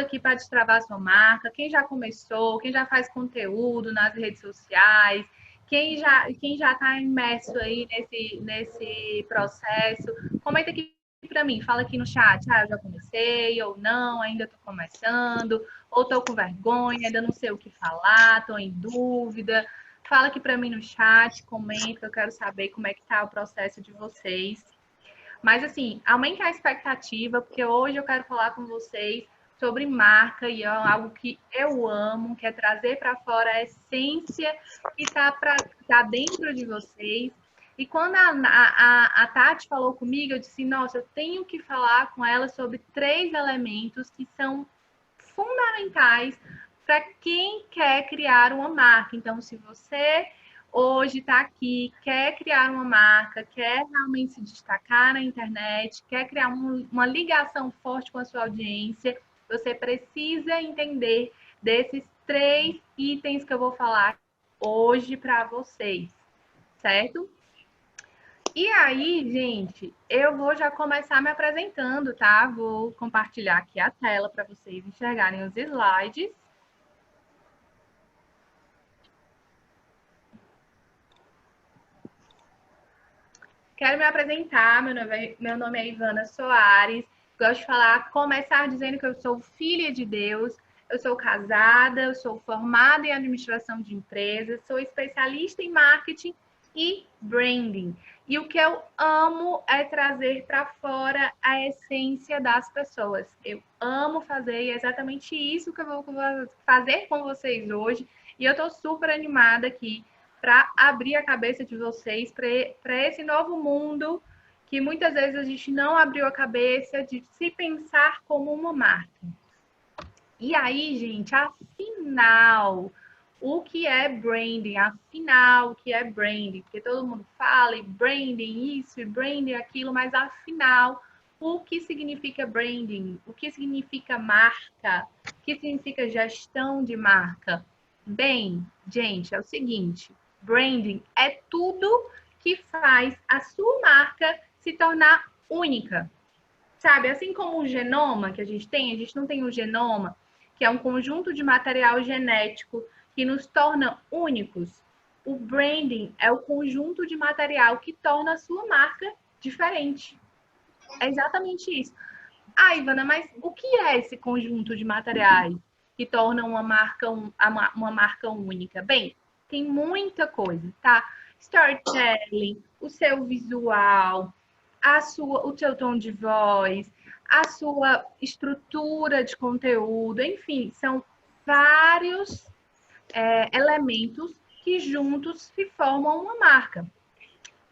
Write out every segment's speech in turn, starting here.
aqui para destravar sua marca, quem já começou, quem já faz conteúdo nas redes sociais, quem já está imerso aí nesse processo, comenta aqui para mim, fala aqui no chat, eu já comecei, ou não, ainda estou começando, ou estou com vergonha, ainda não sei o que falar, estou em dúvida. Fala aqui para mim no chat, comenta, eu quero saber como é que está o processo de vocês. Mas, assim, aumente a expectativa, porque hoje eu quero falar com vocês sobre marca e é algo que eu amo, que é trazer para fora a essência que está dentro de vocês. E quando a Tati falou comigo, eu disse, nossa, eu tenho que falar com ela sobre 3 elementos que são fundamentais para quem quer criar uma marca. Então, se você hoje está aqui, quer criar uma marca, quer realmente se destacar na internet, quer criar uma ligação forte com a sua audiência, você precisa entender desses 3 itens que eu vou falar hoje para vocês, certo? E aí, gente, eu vou já começar me apresentando, tá? Vou compartilhar aqui a tela para vocês enxergarem os slides. Quero me apresentar, meu nome é Ivana Soares, gosto de começar dizendo que eu sou filha de Deus, eu sou casada, eu sou formada em administração de empresas, sou especialista em marketing e branding. E o que eu amo é trazer para fora a essência das pessoas. Eu amo fazer e é exatamente isso que eu vou fazer com vocês hoje. E eu estou super animada aqui para abrir a cabeça de vocês para esse novo mundo que muitas vezes a gente não abriu a cabeça de se pensar como uma marca. E aí, gente, afinal, o que é branding? Afinal, o que é branding? Porque todo mundo fala e branding isso e branding aquilo, mas afinal, o que significa branding? O que significa marca? O que significa gestão de marca? Bem, gente, é o seguinte, branding é tudo que faz a sua marca se tornar única. Sabe, assim como o genoma que a gente não tem um genoma, que é um conjunto de material genético que nos torna únicos. O branding é o conjunto de material que torna a sua marca diferente. É exatamente isso. Ah, Ivana, mas o que é esse conjunto de materiais que tornam uma marca única? Bem, tem muita coisa, tá? Storytelling, o seu visual, o seu tom de voz, a sua estrutura de conteúdo, enfim, são vários elementos que juntos se formam uma marca.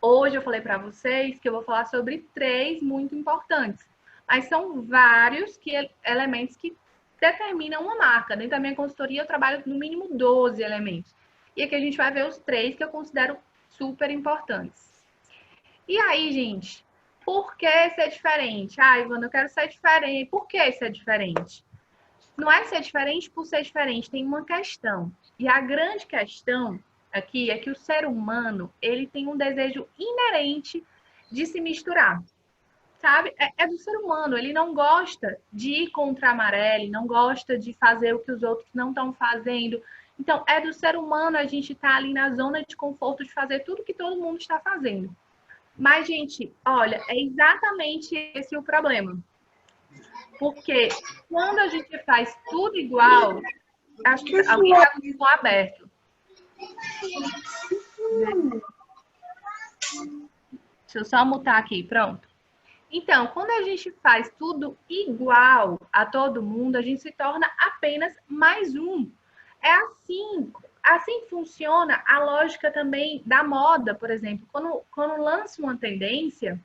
Hoje eu falei para vocês que eu vou falar sobre 3 muito importantes, mas são vários elementos que determinam uma marca. Dentro da minha consultoria eu trabalho no mínimo 12 elementos. E aqui a gente vai ver os 3 que eu considero super importantes. E aí, gente, por que ser diferente? Ah, Ivana, eu quero ser diferente. Por que ser diferente? Não é ser diferente por ser diferente, tem uma questão. E a grande questão aqui é que o ser humano, ele tem um desejo inerente de se misturar. Sabe? É do ser humano, ele não gosta de ir contra a maré, ele não gosta de fazer o que os outros não estão fazendo. Então, é do ser humano a gente estar ali na zona de conforto de fazer tudo que todo mundo está fazendo. Mas, gente, olha, é exatamente esse o problema. Porque quando a gente faz tudo igual, acho que alguém está com o som aberto. Deixa eu só mutar aqui, pronto. Então, quando a gente faz tudo igual a todo mundo, a gente se torna apenas mais um. É assim funciona a lógica também da moda, por exemplo. Quando lança uma tendência,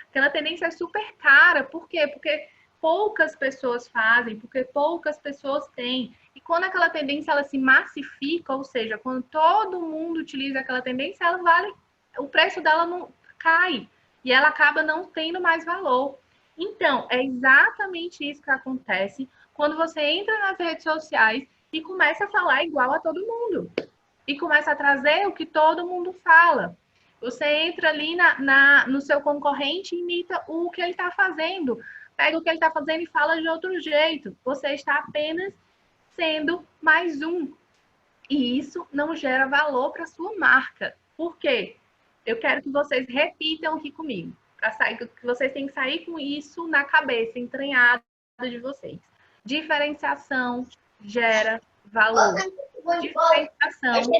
aquela tendência é super cara. Por quê? Porque poucas pessoas fazem, porque poucas pessoas têm. E quando aquela tendência ela se massifica, ou seja, quando todo mundo utiliza aquela tendência, ela vale, o preço dela não cai e ela acaba não tendo mais valor. Então, é exatamente isso que acontece quando você entra nas redes sociais e começa a falar igual a todo mundo. E começa a trazer o que todo mundo fala. Você entra ali no seu concorrente e imita o que ele está fazendo. pega o que ele está fazendo e fala de outro jeito. Você está apenas sendo mais um. E isso não gera valor para sua marca. Por quê? Eu quero que vocês repitam aqui comigo. Para sair, que vocês têm que sair com isso na cabeça, entranhado de vocês. Diferenciação gera valor. Diferenciação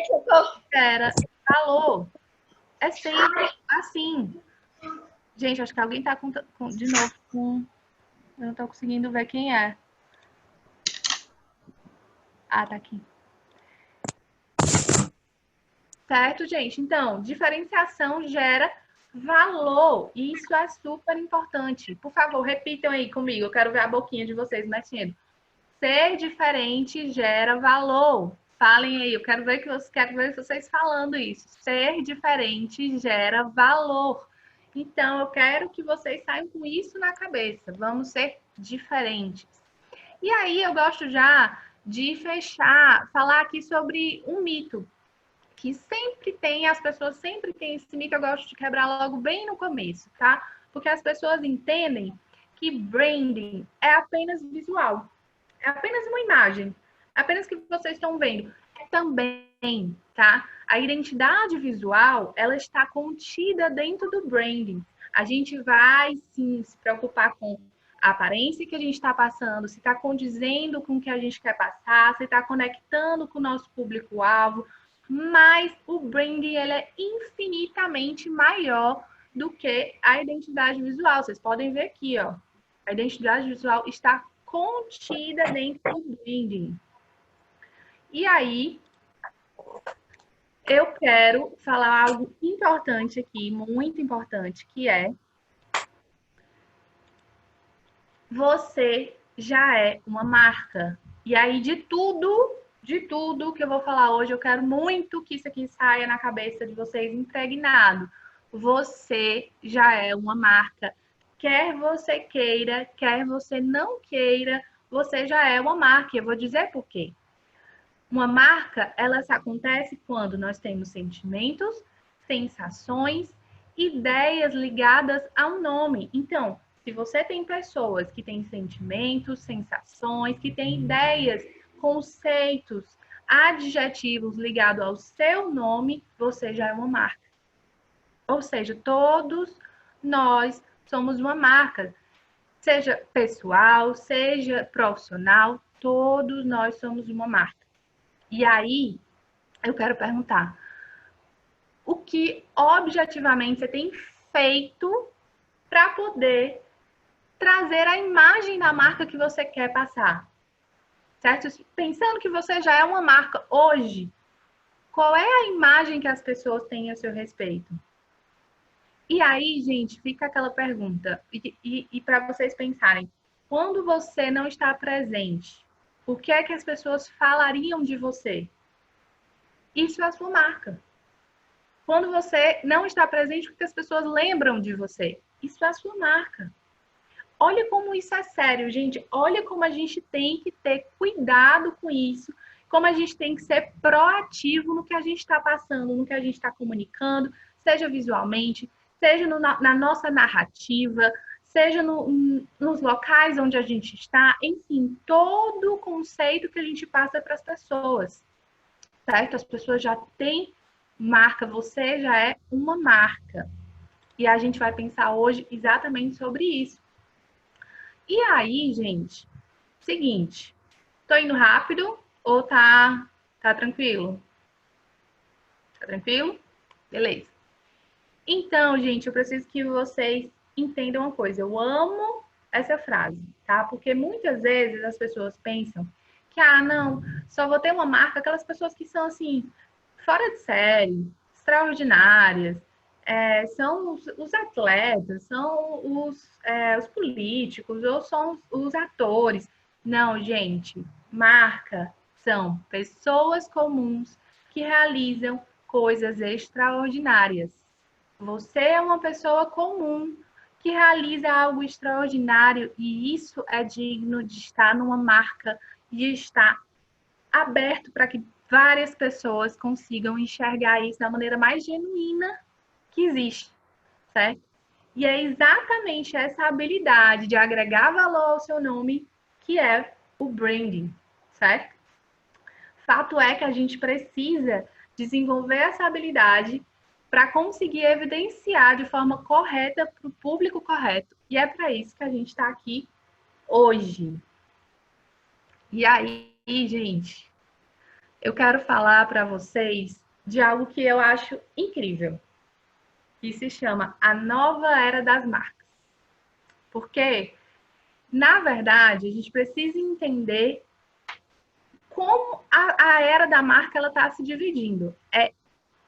gera valor. É sempre assim. Gente, acho que alguém está de novo com... Eu não estou conseguindo ver quem é. Ah, tá aqui. Certo, gente? Então, diferenciação gera valor. Isso é super importante. Por favor, repitam aí comigo. Eu quero ver a boquinha de vocês mexendo. Ser diferente gera valor. Falem aí. Eu quero ver vocês falando isso. Ser diferente gera valor. Então, eu quero que vocês saiam com isso na cabeça. Vamos ser diferentes. E aí, eu gosto já de falar aqui sobre um mito que sempre tem, as pessoas sempre têm esse mito, eu gosto de quebrar logo bem no começo, tá? Porque as pessoas entendem que branding é apenas visual, é apenas uma imagem, é apenas o que vocês estão vendo. É também, tá? A identidade visual, ela está contida dentro do branding. A gente vai, sim, se preocupar com a aparência que a gente está passando, se está condizendo com o que a gente quer passar, se está conectando com o nosso público-alvo, mas o branding ele é infinitamente maior do que a identidade visual. Vocês podem ver aqui, ó. A identidade visual está contida dentro do branding. E aí, eu quero falar algo importante aqui, muito importante, que é você já é uma marca. E aí, de tudo que eu vou falar hoje, eu quero muito que isso aqui saia na cabeça de vocês impregnado. Você já é uma marca. Quer você queira, quer você não queira, você já é uma marca. Eu vou dizer por quê. Uma marca, ela acontece quando nós temos sentimentos, sensações, ideias ligadas ao nome. Então, se você tem pessoas que têm sentimentos, sensações, que têm ideias, conceitos, adjetivos ligados ao seu nome, você já é uma marca. Ou seja, todos nós somos uma marca. Seja pessoal, seja profissional, todos nós somos uma marca. E aí, eu quero perguntar, o que objetivamente você tem feito para poder trazer a imagem da marca que você quer passar? Certo? Pensando que você já é uma marca hoje, qual é a imagem que as pessoas têm a seu respeito? E aí, gente, fica aquela pergunta, e para vocês pensarem, quando você não está presente, o que é que as pessoas falariam de você? Isso é a sua marca. Quando você não está presente, o que as pessoas lembram de você? Isso é a sua marca. Olha como isso é sério, gente. Olha como a gente tem que ter cuidado com isso, como a gente tem que ser proativo no que a gente está passando, no que a gente está comunicando, seja visualmente, seja na nossa narrativa, seja nos locais onde a gente está, enfim, todo o conceito que a gente passa para as pessoas, certo? As pessoas já têm marca, você já é uma marca. E a gente vai pensar hoje exatamente sobre isso. E aí, gente, seguinte, tô indo rápido ou tá tranquilo? Tá tranquilo? Beleza. Então, gente, eu preciso que vocês entendam uma coisa. Eu amo essa frase, tá? Porque muitas vezes as pessoas pensam que, não, só vou ter uma marca, aquelas pessoas que são, assim, fora de série, extraordinárias, são os atletas, são os políticos, ou são os atores. Não, gente, marca são pessoas comuns que realizam coisas extraordinárias. Você é uma pessoa comum que realiza algo extraordinário e isso é digno de estar numa marca, de estar aberto para que várias pessoas consigam enxergar isso da maneira mais genuína que existe, certo? E é exatamente essa habilidade de agregar valor ao seu nome que é o branding, certo? Fato é que a gente precisa desenvolver essa habilidade para conseguir evidenciar de forma correta para o público correto. E é para isso que a gente está aqui hoje. E aí, gente, eu quero falar para vocês de algo que eu acho incrível, que se chama a nova era das marcas. Porque, na verdade, a gente precisa entender como a era da marca ela está se dividindo. É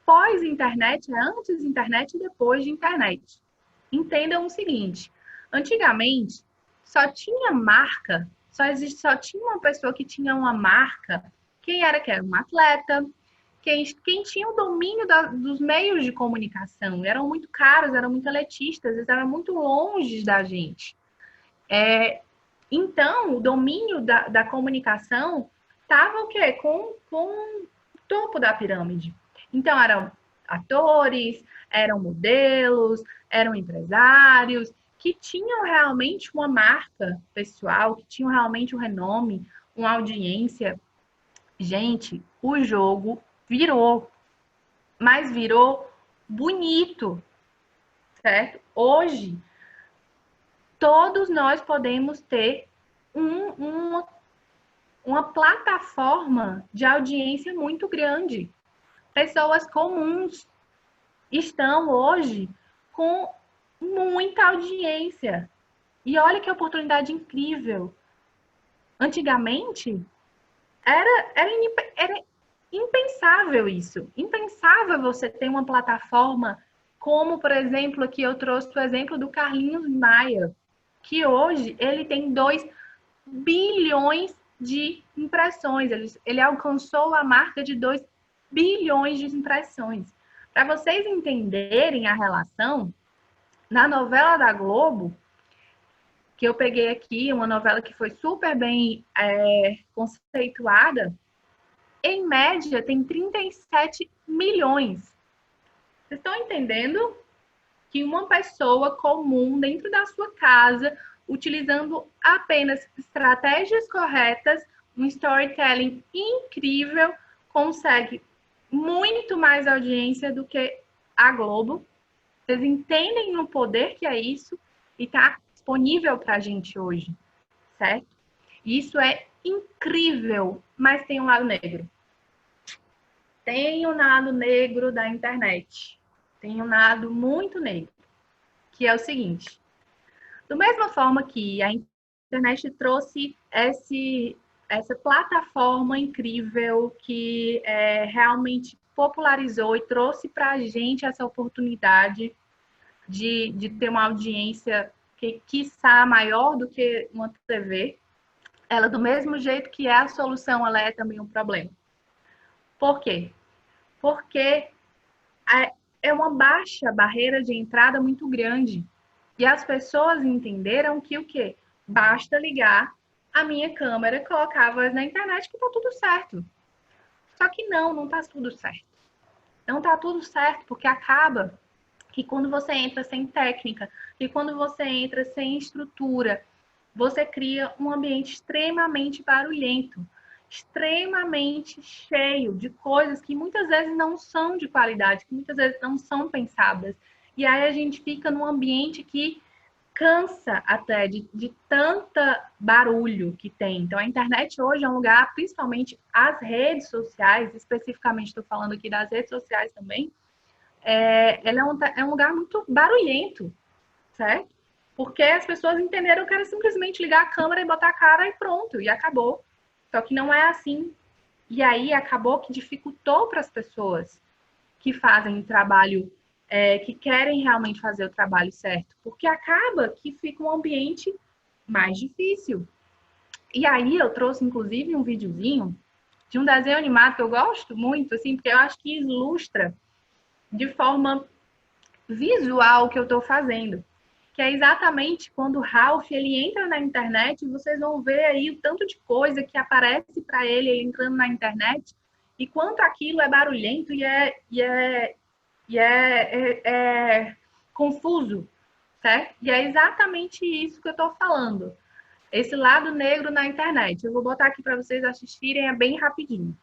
pós-internet, é antes da internet e depois de internet. Entendam o seguinte: antigamente só tinha marca, só tinha uma pessoa que tinha uma marca, quem era que era um atleta, quem tinha o domínio dos meios de comunicação. Eram muito caros, eram muito elitistas, eles eram muito longe da gente. Então, o domínio da comunicação estava o quê? Com o topo da pirâmide. Então, eram atores, eram modelos, eram empresários, que tinham realmente uma marca pessoal, que tinham realmente um renome, uma audiência. Gente, o jogo virou, mas virou bonito, certo? Hoje, todos nós podemos ter uma plataforma de audiência muito grande. Pessoas comuns estão hoje com muita audiência. E olha que oportunidade incrível. Antigamente, era impensável isso. Impensável você ter uma plataforma como, por exemplo, aqui eu trouxe o exemplo do Carlinhos Maia, que hoje ele tem 2 bilhões de impressões. Ele alcançou a marca de 2 bilhões de impressões. Para vocês entenderem a relação, na novela da Globo, que eu peguei aqui, uma novela que foi super bem conceituada, em média tem 37 milhões. Vocês estão entendendo que uma pessoa comum dentro da sua casa, utilizando apenas estratégias corretas, um storytelling incrível, consegue muito mais audiência do que a Globo. Vocês entendem o poder que é isso e está disponível para a gente hoje, certo? Isso é incrível, mas tem um lado negro. Tem um lado negro da internet. Tem um lado muito negro, que é o seguinte: da mesma forma que a internet trouxe essa plataforma incrível que realmente popularizou e trouxe para a gente essa oportunidade de ter uma audiência que, quiçá, maior do que uma TV, ela, do mesmo jeito que é a solução, ela é também um problema. Por quê? Porque é uma baixa barreira de entrada muito grande. E as pessoas entenderam que o quê? Basta ligar a minha câmera, colocar a voz na internet que tá tudo certo. Só que não tá tudo certo. Não tá tudo certo porque acaba que quando você entra sem técnica, e quando você entra sem estrutura, você cria um ambiente extremamente barulhento, extremamente cheio de coisas que muitas vezes não são de qualidade, que muitas vezes não são pensadas. E aí a gente fica num ambiente que cansa até de tanta barulho que tem. Então, a internet hoje é um lugar, principalmente as redes sociais, especificamente estou falando aqui das redes sociais também, ela é um lugar muito barulhento, certo? Porque as pessoas entenderam que era simplesmente ligar a câmera e botar a cara e pronto, e acabou. Só que não é assim. E aí acabou que dificultou para as pessoas que fazem o trabalho, que querem realmente fazer o trabalho certo, porque acaba que fica um ambiente mais difícil. E aí eu trouxe, inclusive, um videozinho de um desenho animado que eu gosto muito, assim, porque eu acho que ilustra de forma visual o que eu estou fazendo. Que é exatamente quando o Ralph ele entra na internet, vocês vão ver aí o tanto de coisa que aparece para ele entrando na internet, e quanto aquilo é barulhento e é confuso, certo? E é exatamente isso que eu estou falando. Esse lado negro na internet. Eu vou botar aqui para vocês assistirem, é bem rapidinho.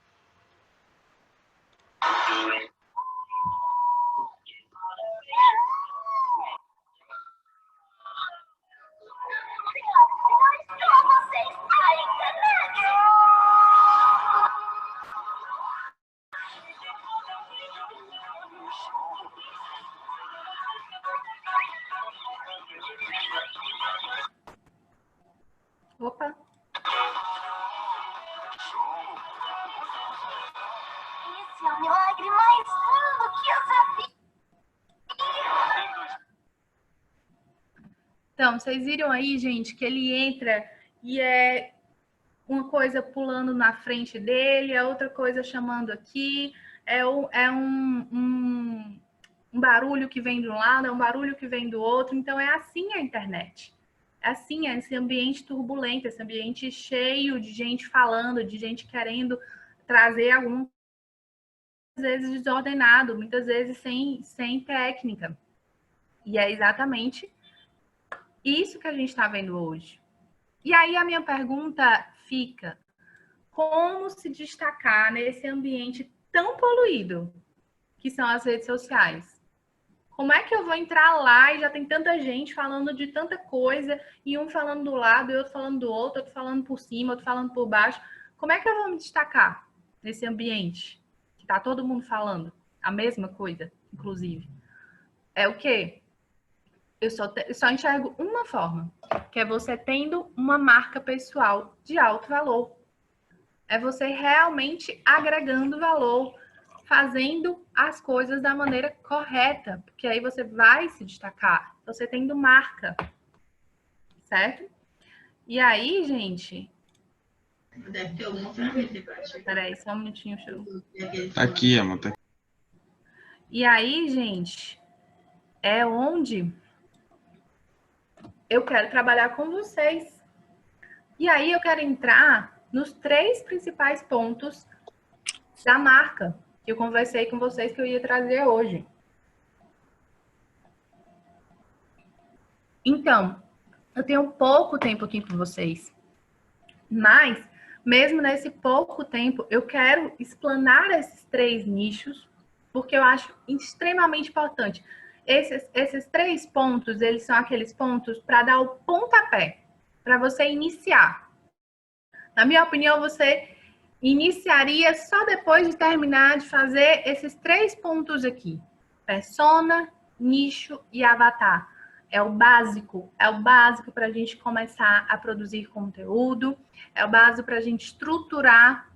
Opa! Esse é o milagre mais lindo que eu já vi. Então, vocês viram aí, gente, que ele entra e é uma coisa pulando na frente dele, a outra coisa chamando aqui, um barulho que vem de um lado, é um barulho que vem do outro. Então, é assim a internet. É assim, é esse ambiente turbulento, esse ambiente cheio de gente falando, de gente querendo trazer alguma vezes desordenado, muitas vezes sem técnica. E é exatamente isso que a gente está vendo hoje. E aí a minha pergunta fica: como se destacar nesse ambiente tão poluído que são as redes sociais? Como é que eu vou entrar lá e já tem tanta gente falando de tanta coisa, e um falando do lado, e outro falando do outro, outro falando por cima, outro falando por baixo? Como é que eu vou me destacar nesse ambiente que tá todo mundo falando a mesma coisa, inclusive? É o quê? Eu só enxergo uma forma, que é você tendo uma marca pessoal de alto valor. É você realmente agregando valor, fazendo as coisas da maneira correta, porque aí você vai se destacar, você tendo marca, certo? E aí, gente... Deve ter alguma ferramenta embaixo. Peraí, só um minutinho, show. Aqui, amor. Tá... E aí, gente, é onde eu quero trabalhar com vocês. E aí eu quero entrar nos 3 principais pontos da marca que eu conversei com vocês que eu ia trazer hoje. Então, eu tenho pouco tempo aqui com vocês, mas mesmo nesse pouco tempo, eu quero explanar esses 3 nichos, porque eu acho extremamente importante. Esses 3 pontos, eles são aqueles pontos para dar o pontapé, para você iniciar. Na minha opinião, você iniciaria só depois de terminar de fazer esses 3 pontos aqui: persona, nicho e avatar. É o básico para a gente começar a produzir conteúdo, é o básico para a gente estruturar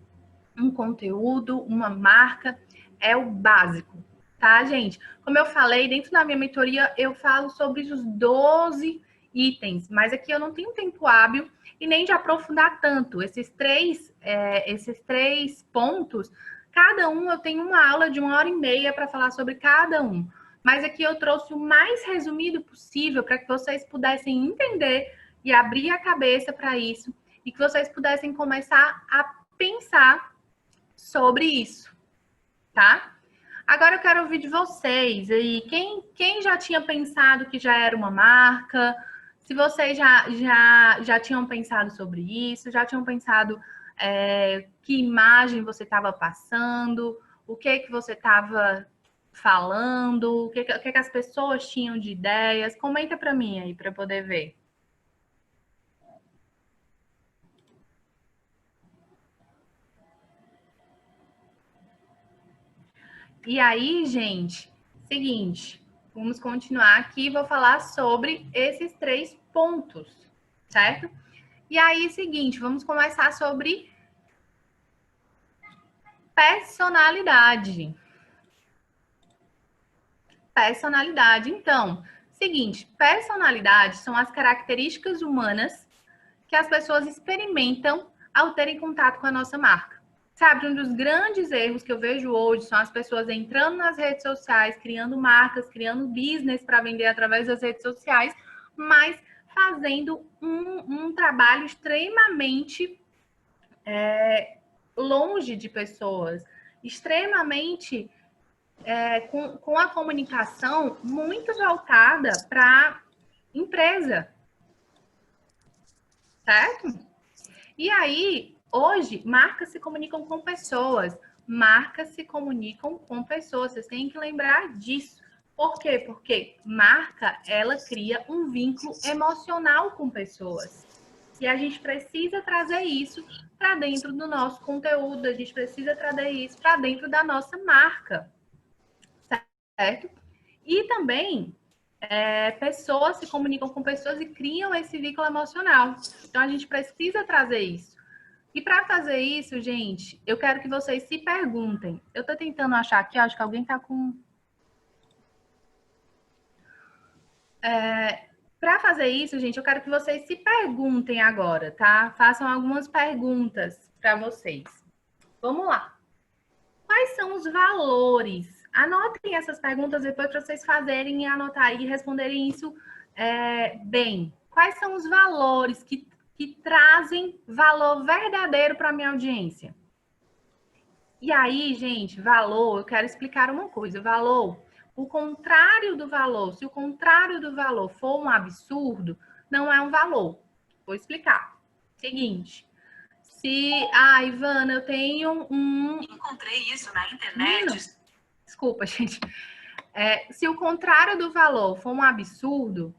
um conteúdo, uma marca, é o básico, tá, gente? Como eu falei, dentro da minha mentoria, eu falo sobre os 12 itens, mas aqui eu não tenho tempo hábil e nem de aprofundar tanto. Esses três pontos, cada um eu tenho uma aula de 1h30 para falar sobre cada um. Mas aqui eu trouxe o mais resumido possível para que vocês pudessem entender e abrir a cabeça para isso e que vocês pudessem começar a pensar sobre isso, tá? Agora eu quero ouvir de vocês aí. Quem já tinha pensado que já era uma marca? Se vocês já tinham pensado sobre isso, já tinham pensado que imagem você estava passando, o que você estava falando, o que as pessoas tinham de ideias. Comenta para mim aí, para poder ver. E aí, gente, seguinte, vamos continuar aqui, vou falar sobre esses 3 pontos, certo? E aí, seguinte, vamos começar sobre personalidade. Personalidade. Então, seguinte, personalidade são as características humanas que as pessoas experimentam ao terem contato com a nossa marca. Sabe, um dos grandes erros que eu vejo hoje são as pessoas entrando nas redes sociais, criando marcas, criando business para vender através das redes sociais, mas fazendo um trabalho extremamente longe de pessoas, extremamente com a comunicação muito voltada para empresa, certo? E aí, hoje, marcas se comunicam com pessoas. Marcas se comunicam com pessoas. Vocês têm que lembrar disso. Por quê? Porque marca, ela cria um vínculo emocional com pessoas. E a gente precisa trazer isso para dentro do nosso conteúdo. A gente precisa trazer isso para dentro da nossa marca. Certo? E também, pessoas se comunicam com pessoas e criam esse vínculo emocional. Então, a gente precisa trazer isso. E para fazer isso, gente, eu quero que vocês se perguntem. Eu estou tentando achar aqui, acho que alguém está com... Para fazer isso, gente, eu quero que vocês se perguntem agora, tá? Façam algumas perguntas para vocês. Vamos lá. Quais são os valores? Anotem essas perguntas depois para vocês fazerem e anotar e responderem isso bem. Quais são os valores que trazem valor verdadeiro para a minha audiência? E aí, gente, valor, eu quero explicar uma coisa. Valor, o contrário do valor, se o contrário do valor for um absurdo, não é um valor. Vou explicar. Seguinte, Ivana, eu tenho um... Encontrei isso na internet. Desculpa, gente. Se o contrário do valor for um absurdo,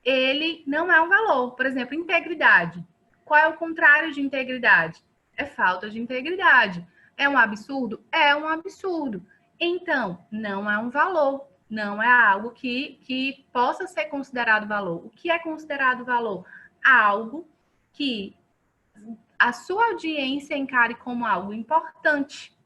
ele não é um valor. Por exemplo, integridade. Qual é o contrário de integridade? É falta de integridade. É um absurdo? É um absurdo. Então, não é um valor. Não é algo que possa ser considerado valor. O que é considerado valor? Algo que a sua audiência encare como algo importante.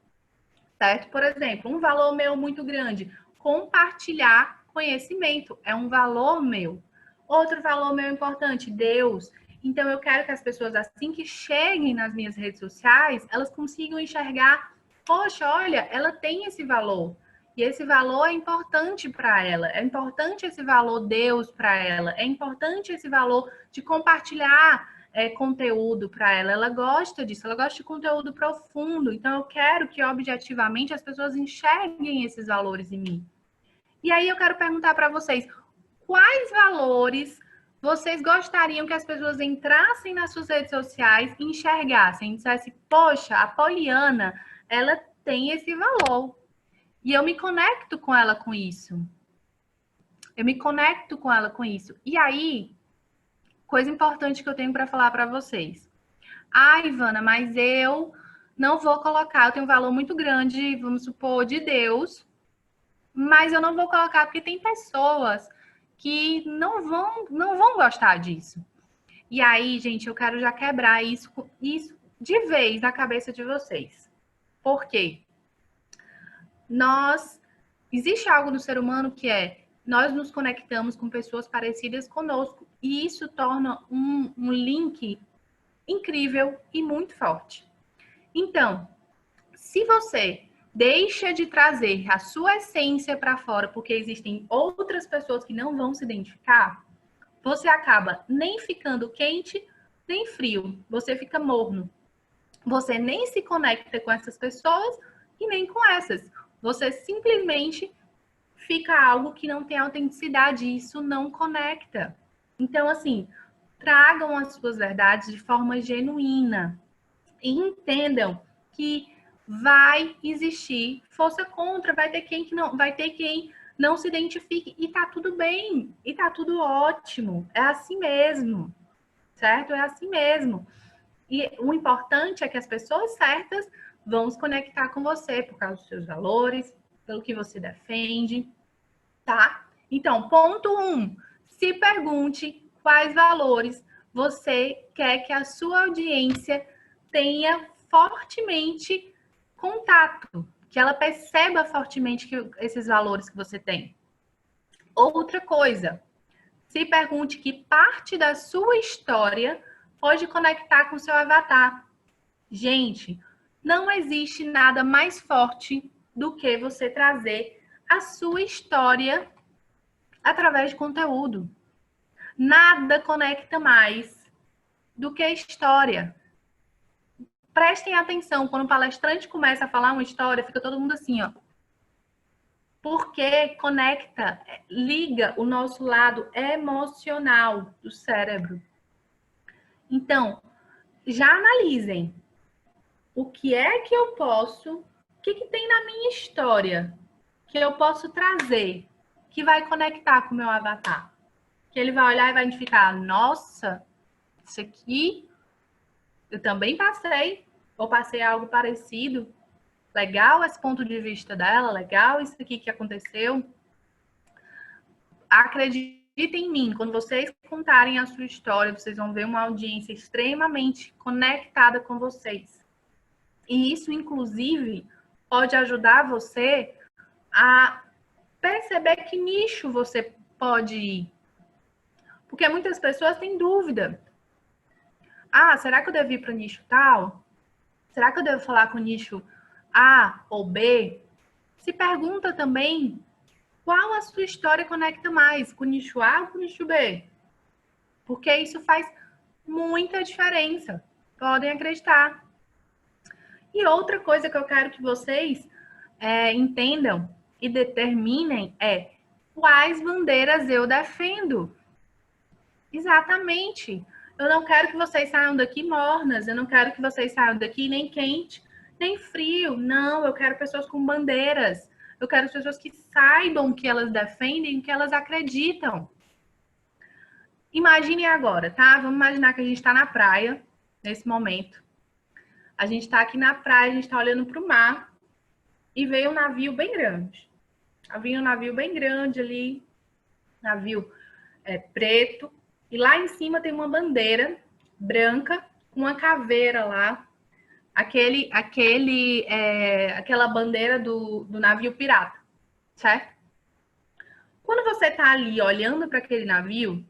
Certo? Por exemplo, um valor meu muito grande, compartilhar conhecimento, é um valor meu. Outro valor meu importante, Deus. Então, eu quero que as pessoas, assim que cheguem nas minhas redes sociais, elas consigam enxergar, poxa, olha, ela tem esse valor. E esse valor é importante para ela. É importante esse valor Deus para ela. É importante esse valor de compartilhar conteúdo para ela. Ela gosta disso, ela gosta de conteúdo profundo. Então, eu quero que, objetivamente, as pessoas enxerguem esses valores em mim. E aí, eu quero perguntar para vocês, quais valores vocês gostariam que as pessoas entrassem nas suas redes sociais e enxergassem? E dissessem, poxa, a Poliana, ela tem esse valor. E eu me conecto com ela com isso. Eu me conecto com ela com isso. E aí, coisa importante que eu tenho para falar para vocês. Ivana, mas eu não vou colocar, eu tenho um valor muito grande, vamos supor, de Deus, mas eu não vou colocar porque tem pessoas que não vão gostar disso. E aí, gente, eu quero já quebrar isso de vez na cabeça de vocês. Por quê? Existe algo no ser humano que nós nos conectamos com pessoas parecidas conosco e isso torna um link incrível e muito forte. Então, se você deixa de trazer a sua essência para fora porque existem outras pessoas que não vão se identificar, você acaba nem ficando quente, nem frio. Você fica morno. Você nem se conecta com essas pessoas e nem com essas. Você simplesmente fica algo que não tem autenticidade e isso não conecta. Então, assim, tragam as suas verdades de forma genuína e entendam que vai existir força contra, vai ter quem não se identifique e tá tudo bem, e tá tudo ótimo, é assim mesmo, certo? É assim mesmo. E o importante é que as pessoas certas vão se conectar com você por causa dos seus valores, pelo que você defende, tá? Então, ponto 1, se pergunte quais valores você quer que a sua audiência tenha fortemente contato, que ela perceba fortemente esses valores que você tem. Outra coisa, se pergunte que parte da sua história pode conectar com o seu avatar. Gente, não existe nada mais forte do que você trazer a sua história através de conteúdo. Nada conecta mais do que a história. Prestem atenção, quando o palestrante começa a falar uma história, fica todo mundo assim, ó. Porque conecta, liga o nosso lado emocional do cérebro. Então, já analisem o que é que eu posso, o que tem na minha história que eu posso trazer, que vai conectar com o meu avatar. Que ele vai olhar e vai identificar, nossa, isso aqui eu também passei, ou passei algo parecido. Legal esse ponto de vista dela, legal isso aqui que aconteceu. Acreditem em mim, quando vocês contarem a sua história, vocês vão ver uma audiência extremamente conectada com vocês. E isso, inclusive, pode ajudar você a perceber que nicho você pode ir. Porque muitas pessoas têm dúvida. Ah, será que eu devo ir para o nicho tal? Será que eu devo falar com o nicho A ou B? Se pergunta também qual a sua história conecta mais, com o nicho A ou com o nicho B? Porque isso faz muita diferença. Podem acreditar. E outra coisa que eu quero que vocês entendam e determinem é quais bandeiras eu defendo. Exatamente. Eu não quero que vocês saiam daqui mornas, eu não quero que vocês saiam daqui nem quente, nem frio. Não, eu quero pessoas com bandeiras. Eu quero pessoas que saibam o que elas defendem, o que elas acreditam. Imaginem agora, tá? Vamos imaginar que a gente está na praia, nesse momento. A gente está aqui na praia, a gente está olhando para o mar e veio um navio bem grande. Havia um navio bem grande ali, navio preto. E lá em cima tem uma bandeira branca com uma caveira lá. Aquela bandeira do navio pirata, certo? Quando você tá ali olhando para aquele navio,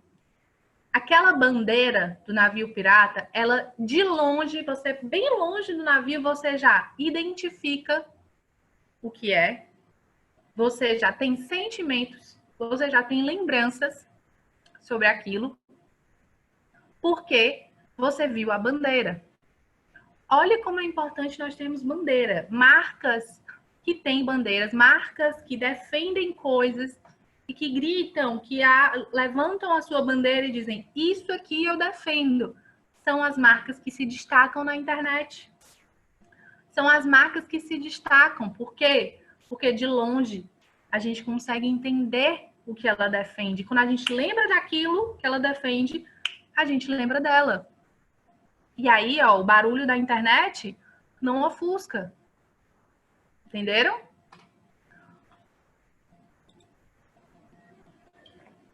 aquela bandeira do navio pirata, ela de longe, você bem longe do navio, você já identifica o que é, você já tem sentimentos, você já tem lembranças sobre aquilo, porque você viu a bandeira. Olha como é importante nós termos bandeira. Marcas que têm bandeiras, marcas que defendem coisas e que gritam, que levantam a sua bandeira e dizem, isso aqui eu defendo. São as marcas que se destacam na internet. São as marcas que se destacam. Por quê? Porque de longe a gente consegue entender o que ela defende. Quando a gente lembra daquilo que ela defende, a gente lembra dela. E aí, ó, o barulho da internet não ofusca. Entenderam?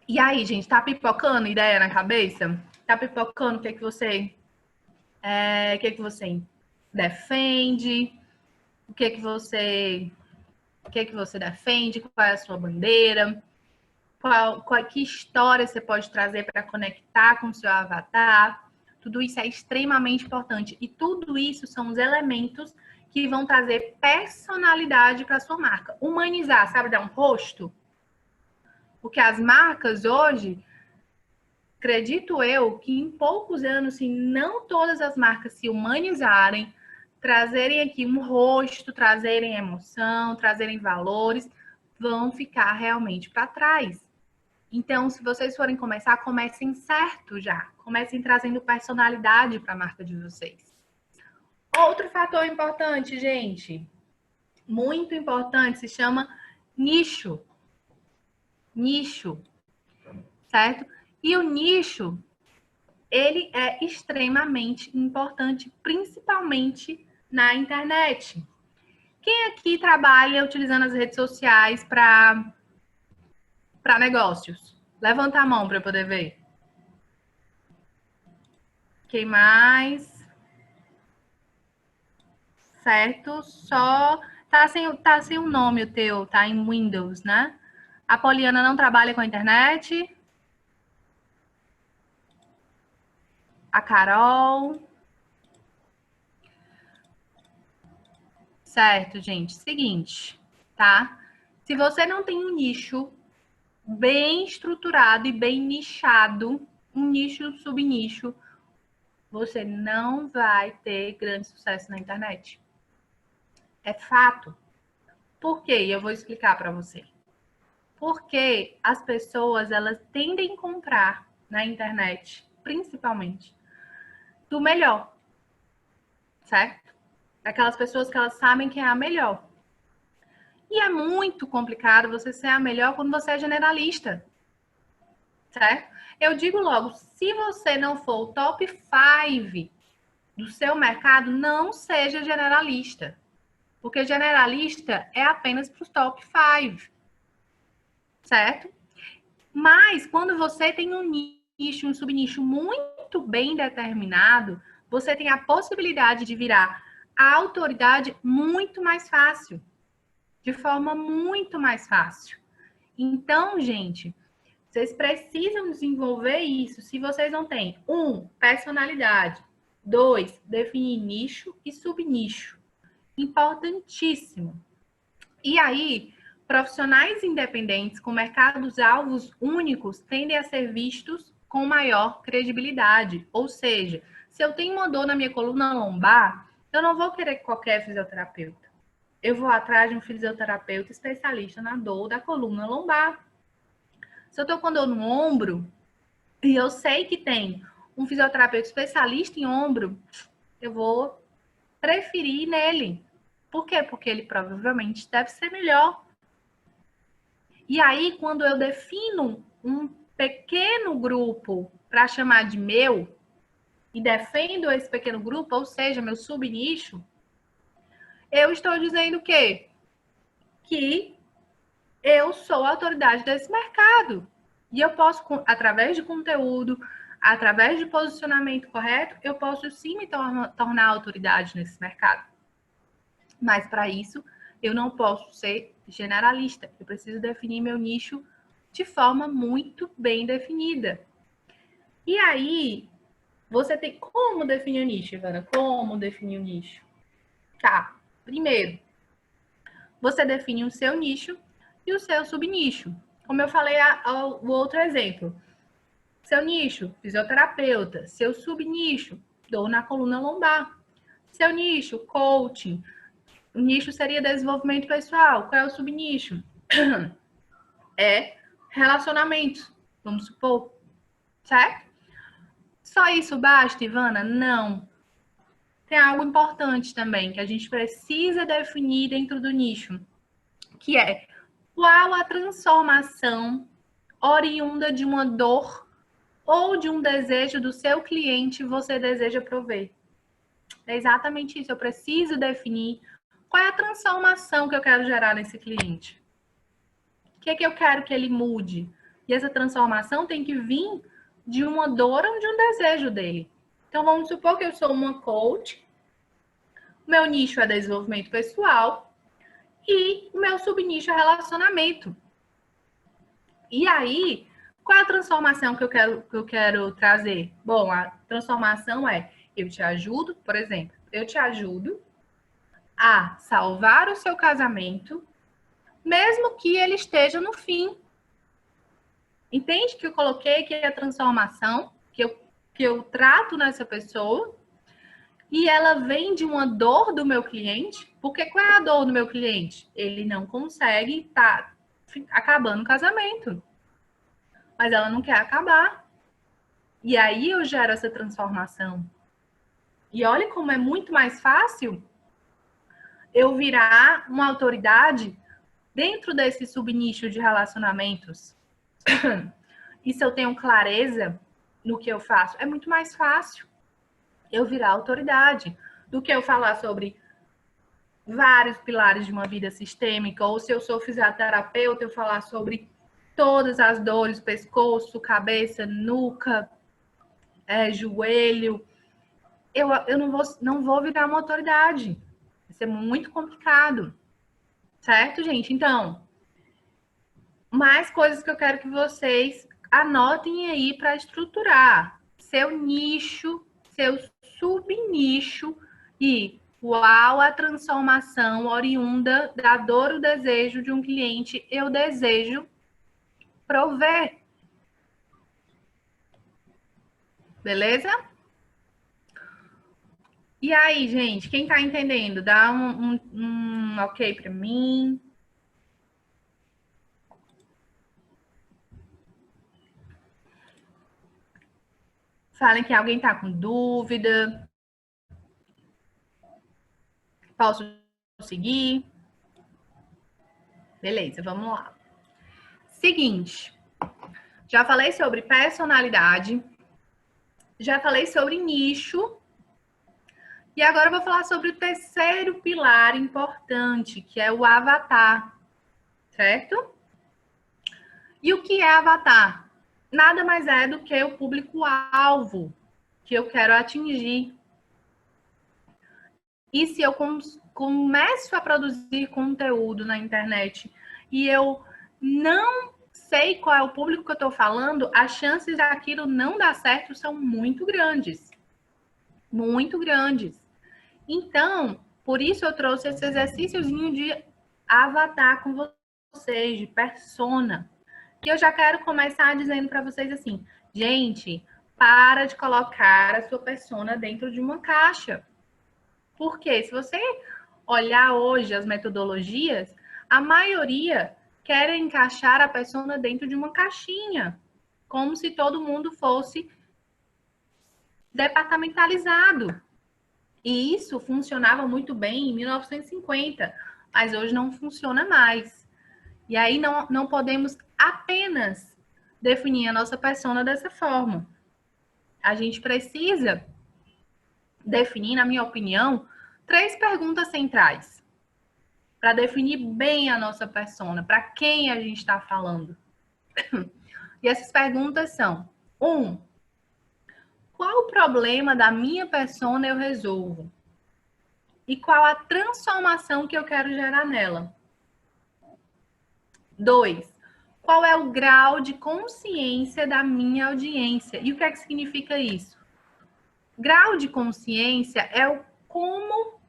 E aí, gente, tá pipocando ideia na cabeça? Tá pipocando o que você defende? O que você defende? Qual é a sua bandeira? Que história você pode trazer para conectar com o seu avatar? Tudo isso é extremamente importante. E tudo isso são os elementos que vão trazer personalidade para a sua marca. Humanizar, sabe, dar um rosto? Porque as marcas hoje, acredito eu, que em poucos anos, se não todas as marcas se humanizarem, trazerem aqui um rosto, trazerem emoção, trazerem valores, vão ficar realmente para trás. Então, se vocês forem começar, comecem certo já. Comecem trazendo personalidade para a marca de vocês. Outro fator importante, gente, muito importante, se chama nicho. Nicho, certo? E o nicho, ele é extremamente importante, principalmente na internet. Quem aqui trabalha utilizando as redes sociais para negócios? Levanta a mão para eu poder ver. Quem mais? Certo? Só tá sem o nome o teu, tá em Windows, né? A Poliana não trabalha com a internet. A Carol. Certo, gente. Seguinte, tá? Se você não tem um nicho bem estruturado e bem nichado, um nicho, um subnicho, você não vai ter grande sucesso na internet. É fato. Por quê? Eu vou explicar para você. Porque as pessoas, elas tendem a comprar na internet, principalmente, do melhor, certo? Aquelas pessoas que elas sabem que é a melhor. E é muito complicado você ser a melhor quando você é generalista, certo? Eu digo logo, se você não for o top 5 do seu mercado, não seja generalista. Porque generalista é apenas para os top 5, certo? Mas quando você tem um nicho, um subnicho muito bem determinado, você tem a possibilidade de virar a autoridade muito mais fácil, de forma muito mais fácil. Então, gente, vocês precisam desenvolver isso se vocês não têm, 1, personalidade, 2, definir nicho e subnicho. Importantíssimo. E aí, profissionais independentes com mercados-alvos únicos tendem a ser vistos com maior credibilidade. Ou seja, se eu tenho uma dor na minha coluna lombar, eu não vou querer qualquer fisioterapeuta. Eu vou atrás de um fisioterapeuta especialista na dor da coluna lombar. Se eu estou com dor no ombro e eu sei que tem um fisioterapeuta especialista em ombro, eu vou preferir nele. Por quê? Porque ele provavelmente deve ser melhor. E aí, quando eu defino um pequeno grupo para chamar de meu e defendo esse pequeno grupo, ou seja, meu subnicho, eu estou dizendo o quê? Que eu sou a autoridade desse mercado. E eu posso, através de conteúdo, através de posicionamento correto, eu posso sim me tornar autoridade nesse mercado. Mas para isso, eu não posso ser generalista. Eu preciso definir meu nicho de forma muito bem definida. E aí, você tem... Como definir o nicho, Ivana? Como definir o nicho? Tá. Primeiro, você define o seu nicho e o seu subnicho. Como eu falei o outro exemplo. Seu nicho, fisioterapeuta. Seu subnicho, dor na coluna lombar. Seu nicho, coaching. O nicho seria desenvolvimento pessoal. Qual é o subnicho? É relacionamento, vamos supor. Certo? Só isso basta, Ivana? Não. Tem algo importante também que a gente precisa definir dentro do nicho, que é qual a transformação oriunda de uma dor ou de um desejo do seu cliente você deseja prover. É exatamente isso. Eu preciso definir qual é a transformação que eu quero gerar nesse cliente. O que é que eu quero que ele mude? E essa transformação tem que vir de uma dor ou de um desejo dele. Então, vamos supor que eu sou uma coach, o meu nicho é desenvolvimento pessoal e o meu subnicho é relacionamento. E aí, qual é a transformação que eu quero trazer? Bom, a transformação é, eu te ajudo, por exemplo, eu te ajudo a salvar o seu casamento, mesmo que ele esteja no fim. Entende que eu coloquei aqui a transformação que eu trato nessa pessoa e ela vem de uma dor do meu cliente? Porque qual é a dor do meu cliente? Ele não consegue estar acabando o casamento. Mas ela não quer acabar. E aí eu gero essa transformação. E olha como é muito mais fácil eu virar uma autoridade dentro desse subnicho de relacionamentos. E se eu tenho clareza no que eu faço, é muito mais fácil eu virar autoridade do que eu falar sobre vários pilares de uma vida sistêmica, ou se eu sou fisioterapeuta, eu falar sobre todas as dores, pescoço, cabeça, nuca, joelho. Eu não vou virar uma autoridade. Vai ser muito complicado. Certo, gente? Então, mais coisas que eu quero que vocês anotem aí para estruturar. Seu nicho, seu subnicho e qual a transformação oriunda da dor ou desejo de um cliente eu desejo prover. Beleza? E aí, gente, quem tá entendendo? Dá um ok para mim. Falem que alguém está com dúvida. Posso seguir? Beleza, vamos lá. Seguinte, já falei sobre personalidade, já falei sobre nicho, e agora eu vou falar sobre o terceiro pilar importante, que é o avatar, certo? E o que é avatar? Nada mais é do que o público-alvo que eu quero atingir. E se eu começo a produzir conteúdo na internet e eu não sei qual é o público que eu estou falando, as chances daquilo não dar certo são muito grandes. Muito grandes. Então, por isso eu trouxe esse exercíciozinho de avatar com vocês, de persona. E eu já quero começar dizendo para vocês assim, gente, para de colocar a sua persona dentro de uma caixa. Porque se você olhar hoje as metodologias, a maioria quer encaixar a persona dentro de uma caixinha, como se todo mundo fosse departamentalizado. E isso funcionava muito bem em 1950, mas hoje não funciona mais. E aí não podemos apenas definir a nossa persona dessa forma. A gente precisa definir, na minha opinião, 3 perguntas centrais para definir bem a nossa persona, para quem a gente está falando. E essas perguntas são: 1. Qual o problema da minha persona eu resolvo? E qual a transformação que eu quero gerar nela? 2. Qual é o grau de consciência da minha audiência? E o que é que significa isso? Grau de consciência é o como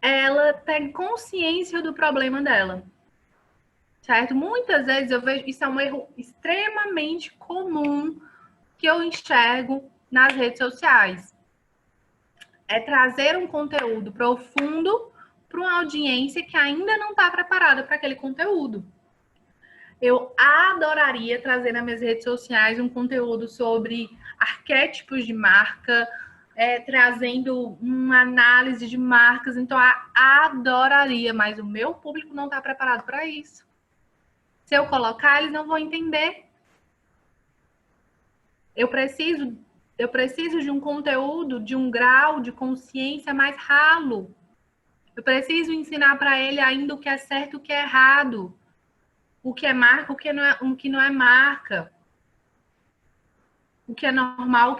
ela tem consciência do problema dela. Certo? Muitas vezes eu vejo, isso é um erro extremamente comum que eu enxergo nas redes sociais. É trazer um conteúdo profundo para uma audiência que ainda não está preparada para aquele conteúdo. Eu adoraria trazer nas minhas redes sociais um conteúdo sobre arquétipos de marca, trazendo uma análise de marcas. Então, adoraria, mas o meu público não está preparado para isso. Se eu colocar, eles não vão entender. Eu preciso de um conteúdo, de um grau de consciência mais ralo. Eu preciso ensinar para ele ainda o que é certo e o que é errado. O que é marca, o que não é marca. O que é normal,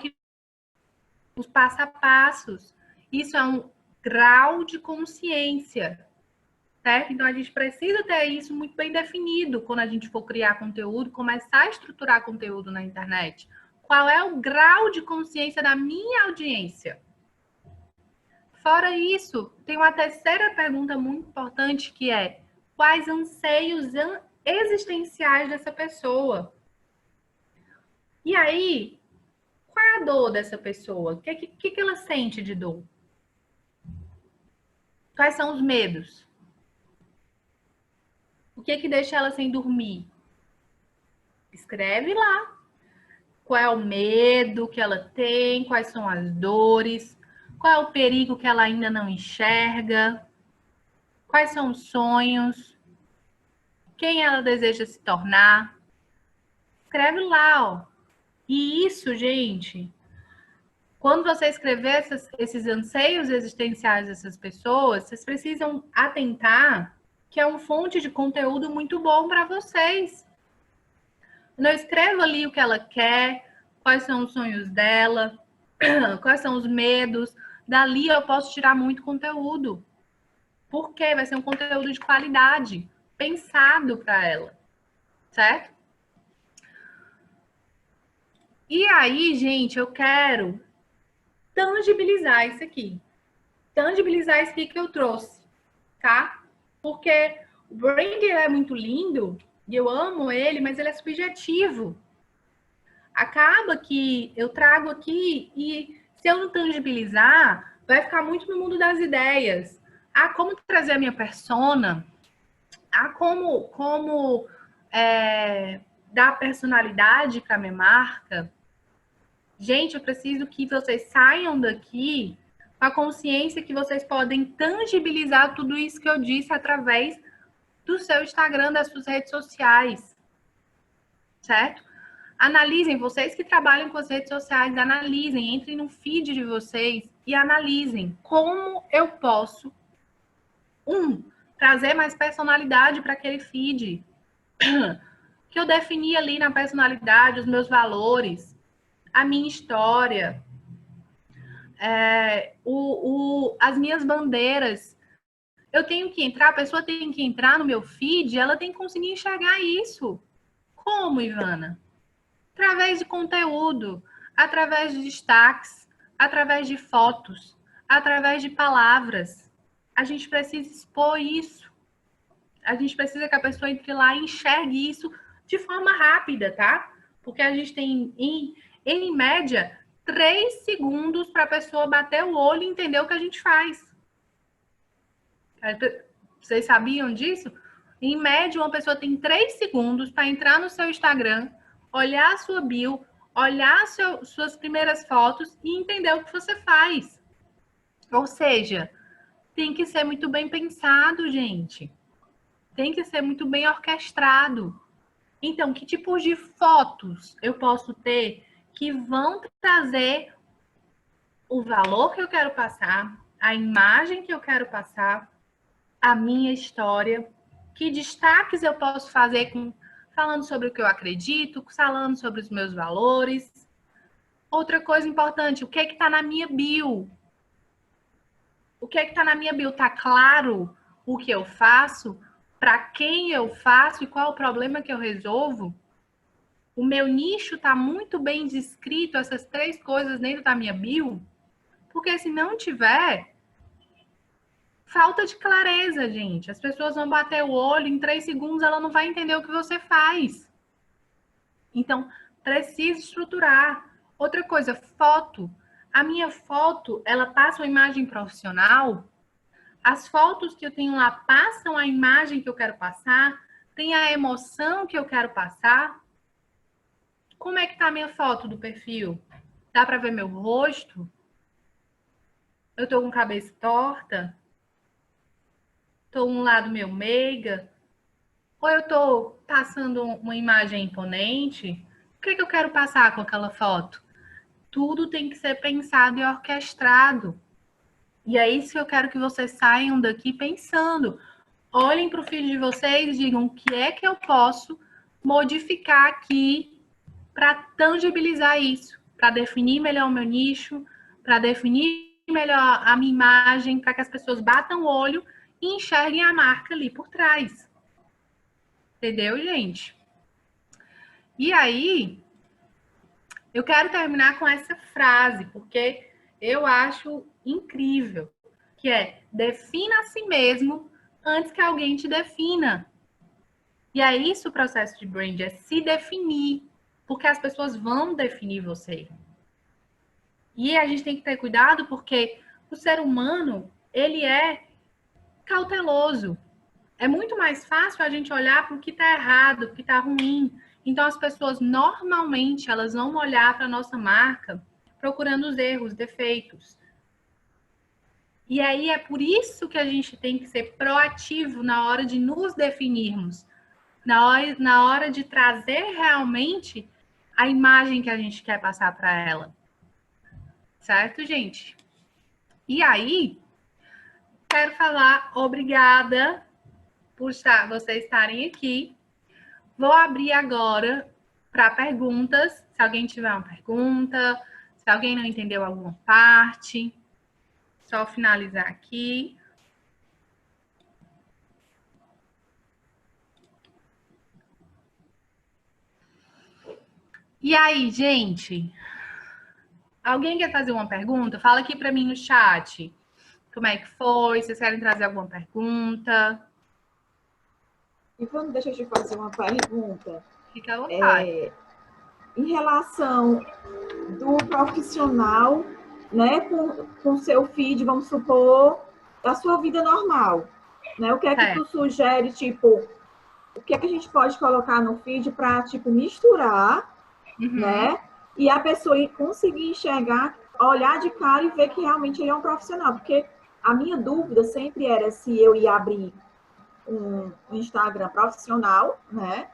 os passo a passos. Isso é um grau de consciência. Certo? Então, a gente precisa ter isso muito bem definido quando a gente for criar conteúdo, começar a estruturar conteúdo na internet. Qual é o grau de consciência da minha audiência? Fora isso, tem uma terceira pergunta muito importante que é: quais anseios existenciais dessa pessoa? E aí, qual é a dor dessa pessoa? O que ela sente de dor? Quais são os medos? O que deixa ela sem dormir? Escreve lá. Qual é o medo que ela tem? Quais são as dores? Qual é o perigo que ela ainda não enxerga? Quais são os sonhos? Quem ela deseja se tornar? Escreve lá, ó. E isso, gente, quando você escrever esses anseios existenciais dessas pessoas, vocês precisam atentar que é uma fonte de conteúdo muito bom para vocês. Eu escrevo ali o que ela quer, quais são os sonhos dela, quais são os medos. Dali eu posso tirar muito conteúdo. Porque vai ser um conteúdo de qualidade, pensado para ela. Certo? E aí, gente, eu quero tangibilizar isso aqui. Tangibilizar isso aqui que eu trouxe, tá? Porque o branding é muito lindo e eu amo ele, mas ele é subjetivo. Acaba que eu trago aqui e se eu não tangibilizar, vai ficar muito no mundo das ideias. Ah, como trazer a minha persona? Ah, como dar personalidade para a minha marca? Gente, eu preciso que vocês saiam daqui com a consciência que vocês podem tangibilizar tudo isso que eu disse através do seu Instagram, das suas redes sociais, certo? Analisem, vocês que trabalham com as redes sociais, analisem, entrem no feed de vocês e analisem como eu posso, trazer mais personalidade para aquele feed, que eu defini ali na personalidade, os meus valores, a minha história, as minhas bandeiras. Eu tenho que entrar, a pessoa tem que entrar no meu feed, ela tem que conseguir enxergar isso. Como, Ivana? Através de conteúdo, através de destaques, através de fotos, através de palavras. A gente precisa expor isso. A gente precisa que a pessoa entre lá e enxergue isso de forma rápida, tá? Porque a gente tem, em média, 3 segundos para a pessoa bater o olho e entender o que a gente faz. Vocês sabiam disso? Em média, uma pessoa tem 3 segundos para entrar no seu Instagram, olhar a sua bio, olhar suas primeiras fotos e entender o que você faz. Ou seja, tem que ser muito bem pensado, gente. Tem que ser muito bem orquestrado. Então, que tipos de fotos eu posso ter que vão trazer o valor que eu quero passar, a imagem que eu quero passar, a minha história? Que destaques eu posso fazer falando sobre o que eu acredito, falando sobre os meus valores? Outra coisa importante, o que é que está na minha bio? O que é que está na minha bio? Está claro o que eu faço? Para quem eu faço e qual o problema que eu resolvo? O meu nicho está muito bem descrito, essas 3 coisas dentro da minha bio? Porque se não tiver, falta de clareza, gente. As pessoas vão bater o olho, em 3 segundos ela não vai entender o que você faz. Então, precisa estruturar. Outra coisa, foto. A minha foto, ela passa uma imagem profissional? As fotos que eu tenho lá passam a imagem que eu quero passar? Tem a emoção que eu quero passar? Como é que tá a minha foto do perfil? Dá para ver meu rosto? Eu tô com cabeça torta? Tô um lado meio meiga? Ou eu tô passando uma imagem imponente? O que eu quero passar com aquela foto? Tudo tem que ser pensado e orquestrado. E é isso que eu quero que vocês saiam daqui pensando. Olhem para o feed de vocês e digam o que é que eu posso modificar aqui para tangibilizar isso, para definir melhor o meu nicho, para definir melhor a minha imagem, para que as pessoas batam o olho e enxerguem a marca ali por trás. Entendeu, gente? E aí, eu quero terminar com essa frase, porque eu acho incrível, que é: defina a si mesmo antes que alguém te defina. E é isso o processo de brand, é se definir, porque as pessoas vão definir você. E a gente tem que ter cuidado, porque o ser humano, ele é cauteloso. É muito mais fácil a gente olhar para o que está errado, o que está ruim. Então, as pessoas, normalmente, elas vão olhar para a nossa marca procurando os erros, defeitos. E aí, é por isso que a gente tem que ser proativo na hora de nos definirmos, na hora de trazer realmente a imagem que a gente quer passar para ela. Certo, gente? E aí, quero falar obrigada por vocês estarem aqui. Vou abrir agora para perguntas, se alguém tiver uma pergunta, se alguém não entendeu alguma parte. Só finalizar aqui. E aí, gente? Alguém quer fazer uma pergunta? Fala aqui para mim no chat. Como é que foi? Vocês querem trazer alguma pergunta? Ivana, deixa eu te fazer uma pergunta. Fica à vontade. Em relação do profissional, né, com seu feed, vamos supor, da sua vida normal, né? O que é que tu sugere, tipo, o que é que a gente pode colocar no feed para, tipo, misturar, né, e a pessoa conseguir enxergar, olhar de cara e ver que realmente ele é um profissional. Porque a minha dúvida sempre era se eu ia abrir um Instagram profissional, né?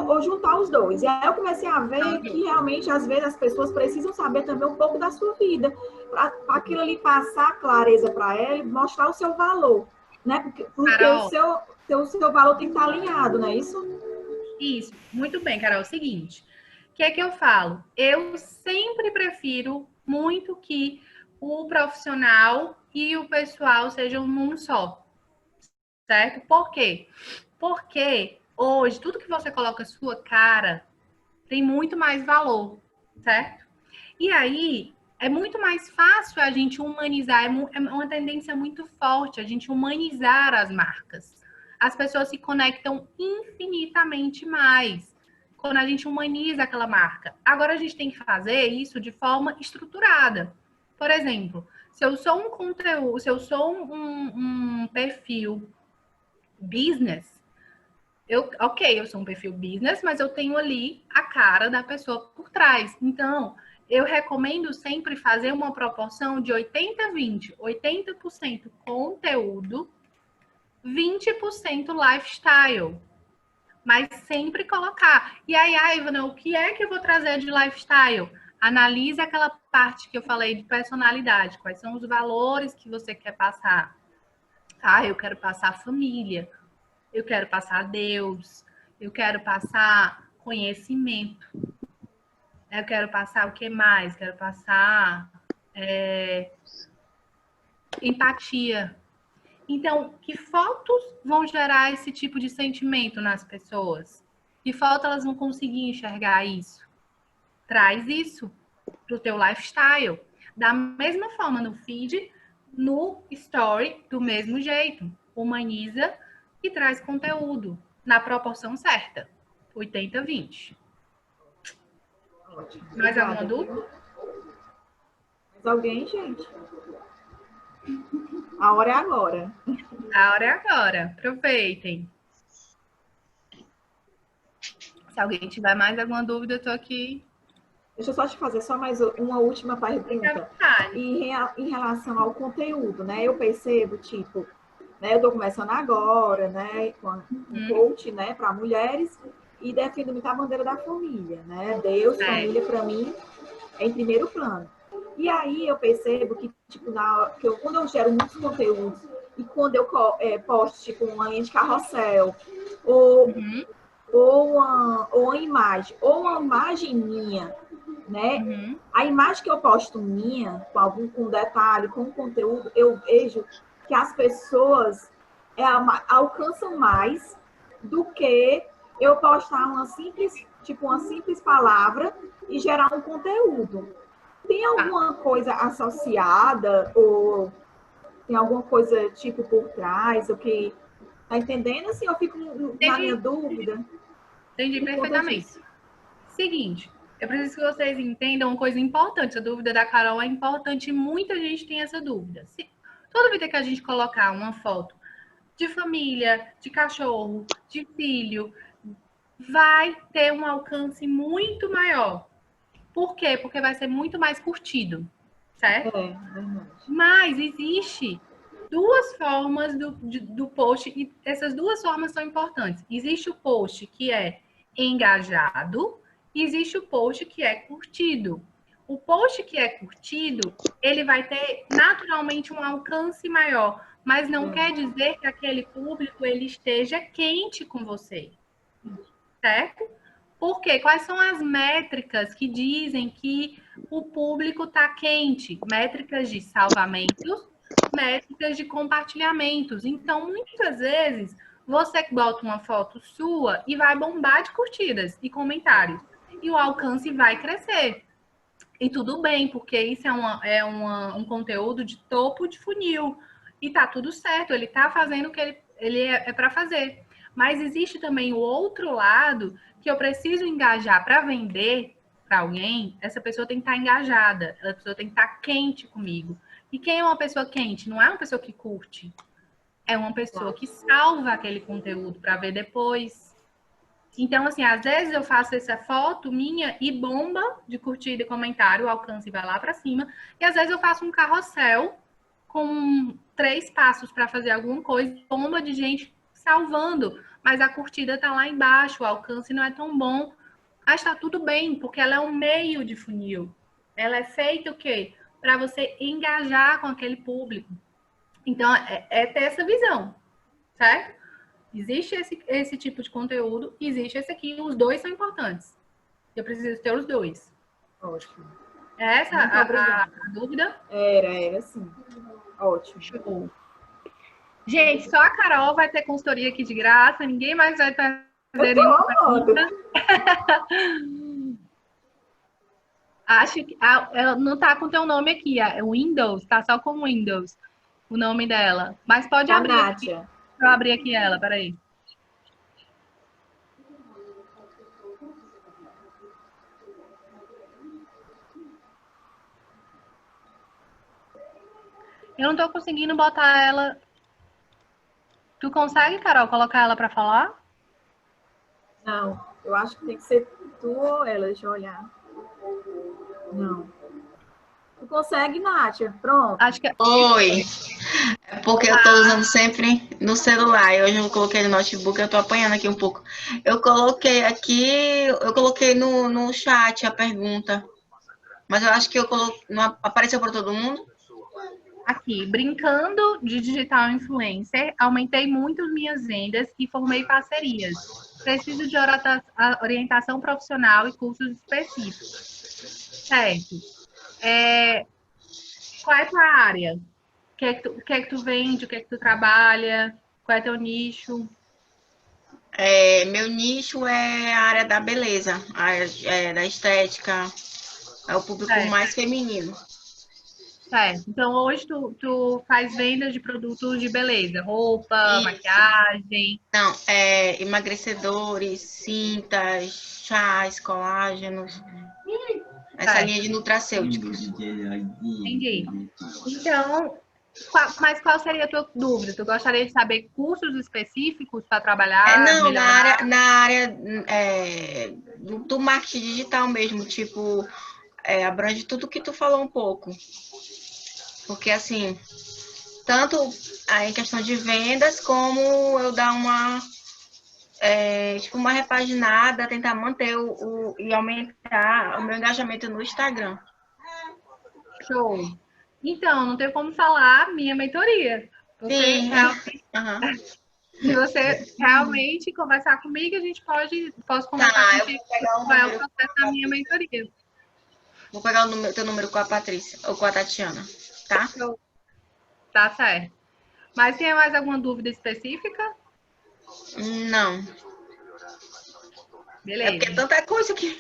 Ou juntar os dois. E aí eu comecei a ver que realmente, às vezes, as pessoas precisam saber também um pouco da sua vida, para aquilo ali passar clareza para ela e mostrar o seu valor, né? Porque o seu valor tem que estar alinhado, não é isso? Isso, muito bem, Carol. É o seguinte, o que é que eu falo? Eu sempre prefiro muito que o profissional e o pessoal sejam num só, certo? Por quê? Porque hoje, tudo que você coloca sua cara tem muito mais valor, certo? E aí, é muito mais fácil a gente humanizar, é uma tendência muito forte a gente humanizar as marcas. As pessoas se conectam infinitamente mais quando a gente humaniza aquela marca. Agora a gente tem que fazer isso de forma estruturada. Por exemplo, se eu sou um conteúdo, se eu sou um perfil business, eu sou um perfil business, mas eu tenho ali a cara da pessoa por trás. Então, eu recomendo sempre fazer uma proporção de 80-20. 80% conteúdo, 20% lifestyle. Mas sempre colocar. E aí, Ivana, o que é que eu vou trazer de lifestyle? Analise aquela parte que eu falei de personalidade. Quais são os valores que você quer passar? Ah, eu quero passar família. Eu quero passar Deus. Eu quero passar conhecimento. Eu quero passar o que mais? Quero passar empatia. Então, que fotos vão gerar esse tipo de sentimento nas pessoas? Que foto elas vão conseguir enxergar isso? Traz isso para o teu lifestyle. Da mesma forma no feed, no story, do mesmo jeito. Humaniza e traz conteúdo na proporção certa. 80-20. Mais alguma dúvida? Mais alguém, gente? A hora é agora. A hora é agora. Aproveitem. Se alguém tiver mais alguma dúvida, eu tô aqui. Deixa eu só te fazer só mais uma última pergunta. Em relação ao conteúdo, né? Eu percebo, tipo, né? Eu estou começando agora, né? Com um coach, né? Para mulheres e defendo muito a bandeira da família, né? Deus, família, para mim, é em primeiro plano. E aí eu percebo que, tipo, quando eu gero muitos conteúdos e quando eu posto, tipo, uma linha de carrossel ou uma imagem, ou uma imagem minha, né? A imagem que eu posto minha, com detalhe, com conteúdo, eu vejo que as pessoas alcançam mais do que eu postar uma simples palavra e gerar um conteúdo. Tem alguma coisa associada ou tem alguma coisa tipo por trás, o que tá entendendo? Assim, eu fico na minha dúvida. Entendi perfeitamente. Seguinte, eu preciso que vocês entendam uma coisa importante. A dúvida da Carol é importante e muita gente tem essa dúvida. Toda vida que a gente colocar uma foto de família, de cachorro, de filho, vai ter um alcance muito maior. Por quê? Porque vai ser muito mais curtido, certo? Mas existe duas formas do post, e essas duas formas são importantes. Existe o post que é engajado, e existe o post que é curtido. O post que é curtido, ele vai ter naturalmente um alcance maior, mas não quer dizer que aquele público ele esteja quente com você, certo? Por quê? Quais são as métricas que dizem que o público está quente? Métricas de salvamentos, métricas de compartilhamentos. Então, muitas vezes, você bota uma foto sua e vai bombar de curtidas e comentários. E o alcance vai crescer. E tudo bem, porque isso um conteúdo de topo de funil. E tá tudo certo, ele tá fazendo o que ele é para fazer. Mas existe também o outro lado que eu preciso engajar para vender para alguém. Essa pessoa tem que estar engajada, essa pessoa tem que estar quente comigo. E quem é uma pessoa quente? Não é uma pessoa que curte, é uma pessoa que salva aquele conteúdo para ver depois, Então, assim, às vezes eu faço essa foto minha e bomba de curtida e comentário, o alcance vai lá para cima. E às vezes eu faço um carrossel com 3 passos para fazer alguma coisa, bomba de gente salvando, mas a curtida tá lá embaixo, o alcance não é tão bom. Mas tá tudo bem, porque ela é um meio de funil. Ela é feita o quê? Para você engajar com aquele público. Então, é ter essa visão, certo? Existe esse tipo de conteúdo, existe esse aqui, os dois são importantes. Eu preciso ter os dois. Ótimo. É essa Muito obrigada. a dúvida? Era sim. Ótimo. Show. Gente, só a Carol vai ter consultoria aqui de graça, ninguém mais vai fazer nenhuma pergunta. Acho que ela não tá com teu nome aqui, é Windows, tá só com Windows, o nome dela. Mas pode A abrir aqui. Nádia. Deixa eu abrir aqui ela, peraí. Eu não tô conseguindo botar ela. Tu consegue, Carol, colocar ela para falar? Não, eu acho que tem que ser tu ou ela, deixa eu olhar. Não. Tu consegue, Nádia? Pronto. Acho que Oi. É porque eu tô usando sempre no celular. E hoje eu coloquei no notebook, eu tô apanhando aqui um pouco. Eu coloquei no chat a pergunta. Mas eu acho que não apareceu para todo mundo. aqui, brincando de digital influencer, aumentei muito minhas vendas e formei parcerias. Preciso de orientação profissional e cursos específicos. Certo. Qual é a tua área? O que é que tu vende? O que é que tu trabalha? Qual é teu nicho? Meu nicho é a área da beleza, a área da estética. É o público Certo. mais feminino. Certo. Então, hoje tu faz vendas de produtos de beleza, roupa, Isso. maquiagem. Não, emagrecedores, cintas, chás, colágenos. Essa Certo. linha de nutracêuticos. Entendi. Então, mas qual seria a tua dúvida? Tu gostaria de saber cursos específicos para trabalhar, Não, melhorar? na área do marketing digital mesmo, tipo, abrange tudo que tu falou um pouco. Porque, assim, tanto em questão de vendas, como eu dar uma repaginada, tentar manter e aumentar o meu engajamento no Instagram. Show. Então, não tem como falar minha mentoria. Sim. Se você realmente conversar comigo, posso conversar contigo qual é o processo da minha mentoria. Vou pegar o teu número com a Patrícia, ou com a Tatiana, tá? Show. Tá certo. Mas tem mais alguma dúvida específica? Não. Beleza. É porque é tanta coisa que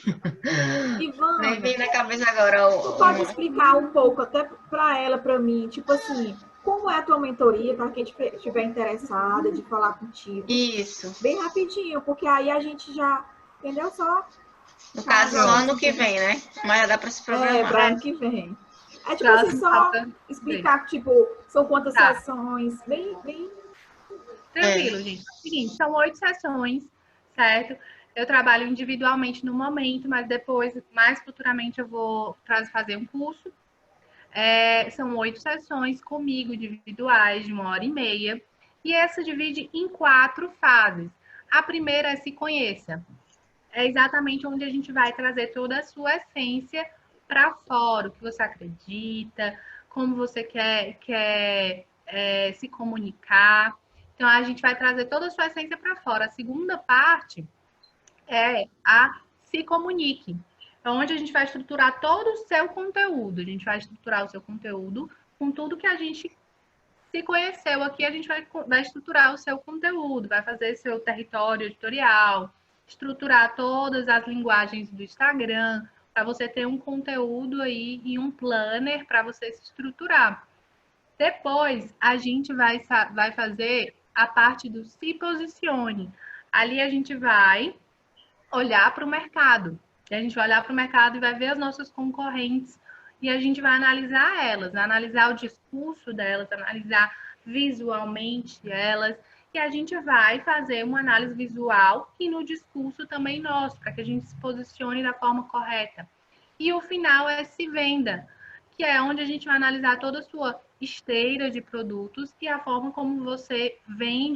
Ivana, nem vem na cabeça agora. tu pode explicar um pouco, até para ela, para mim, tipo assim, como é a tua mentoria, para quem estiver interessada de falar contigo? Isso. Bem rapidinho, porque aí a gente já, entendeu? Só. No caso, só ano que vem, né? Mas já dá para se programar. Para ano que vem. É tipo assim, só explicar, tipo, são quantas sessões, bem... Tranquilo, gente. É o seguinte, são 8 sessões, certo? Eu trabalho individualmente no momento, mas depois, mais futuramente, eu vou fazer um curso. São 8 sessões comigo, individuais, de 1h30. E essa divide em 4 fases. A primeira é se conheça. É exatamente onde a gente vai trazer toda a sua essência para fora, o que você acredita, como você quer se comunicar. Então, a gente vai trazer toda a sua essência para fora. A segunda parte é a se comunique. Então, onde a gente vai estruturar todo o seu conteúdo. A gente vai estruturar o seu conteúdo com tudo que a gente se conheceu aqui. A gente vai estruturar o seu conteúdo, vai fazer seu território editorial, estruturar todas as linguagens do Instagram, para você ter um conteúdo aí e um planner para você se estruturar. Depois, a gente vai fazer a parte do se posicione. Ali a gente vai olhar para o mercado. A gente vai olhar para o mercado e vai ver as nossas concorrentes e a gente vai analisar elas, analisar o discurso delas, analisar visualmente elas que a gente vai fazer uma análise visual e no discurso também nosso, para que a gente se posicione da forma correta. E o final é se venda, que é onde a gente vai analisar toda a sua esteira de produtos e a forma como você vende